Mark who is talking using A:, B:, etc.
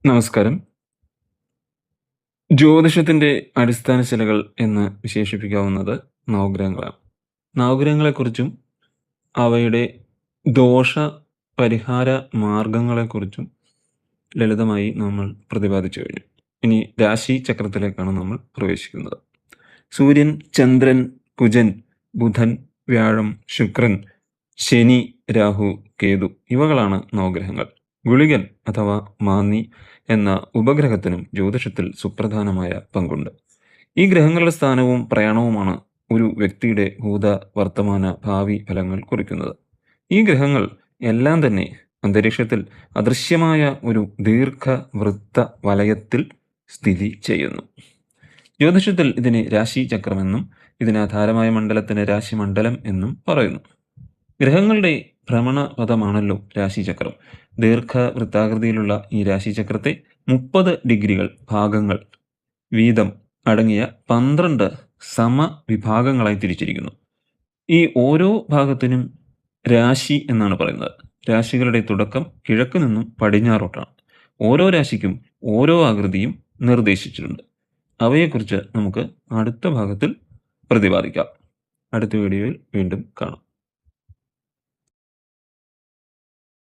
A: നമസ്കാരം. ജ്യോതിഷത്തിന്റെ അടിസ്ഥാന ശിലകൾ എന്ന് വിശേഷിപ്പിക്കാവുന്നത് നവഗ്രഹങ്ങളാണ്. നവഗ്രഹങ്ങളെക്കുറിച്ചും അവയുടെ ദോഷ പരിഹാര മാർഗങ്ങളെക്കുറിച്ചും ലളിതമായി നമ്മൾ പ്രതിപാദിച്ചു കഴിഞ്ഞു. ഇനി രാശി ചക്രത്തിലേക്കാണ് നമ്മൾ പ്രവേശിക്കുന്നത്. സൂര്യൻ, ചന്ദ്രൻ, കുജൻ, ബുധൻ, വ്യാഴം, ശുക്രൻ, ശനി, രാഹു, കേതു ഇവകളാണ് നവഗ്രഹങ്ങൾ. ഗുളികൻ അഥവാ മാന്നി എന്ന ഉപഗ്രഹത്തിനും ജ്യോതിഷത്തിൽ സുപ്രധാനമായ പങ്കുണ്ട്. ഈ ഗ്രഹങ്ങളുടെ സ്ഥാനവും പ്രയാണവുമാണ് ഒരു വ്യക്തിയുടെ ഭൂത, വർത്തമാന, ഭാവി ഫലങ്ങൾ കുറിക്കുന്നത്. ഈ ഗ്രഹങ്ങൾ എല്ലാം തന്നെ അന്തരീക്ഷത്തിൽ അദൃശ്യമായ ഒരു ദീർഘവൃത്ത വലയത്തിൽ സ്ഥിതി ചെയ്യുന്നു. ജ്യോതിഷത്തിൽ ഇതിനെ രാശി ചക്രമെന്നും ഇതിനാധാരമായ മണ്ഡലത്തിന് രാശിമണ്ഡലം എന്നും പറയുന്നു. ഗ്രഹങ്ങളുടെ ഭ്രമണപഥമാണല്ലോ രാശിചക്രം. ദീർഘവൃത്താകൃതിയിലുള്ള ഈ രാശിചക്രത്തെ 30 ഡിഗ്രികൾ ഭാഗങ്ങൾ വീതം അടങ്ങിയ 12 സമവിഭാഗങ്ങളായി തിരിച്ചിരിക്കുന്നു. ഈ ഓരോ ഭാഗത്തിനും രാശി എന്നാണ് പറയുന്നത്. രാശികളുടെ തുടക്കം കിഴക്ക് നിന്നും പടിഞ്ഞാറോട്ടാണ്. ഓരോ രാശിക്കും ഓരോ ആകൃതിയും നിർദ്ദേശിച്ചിട്ടുണ്ട്. അവയെക്കുറിച്ച് നമുക്ക് അടുത്ത ഭാഗത്തിൽ പ്രതിപാദിക്കാം. അടുത്ത വീഡിയോയിൽ വീണ്ടും കാണാം.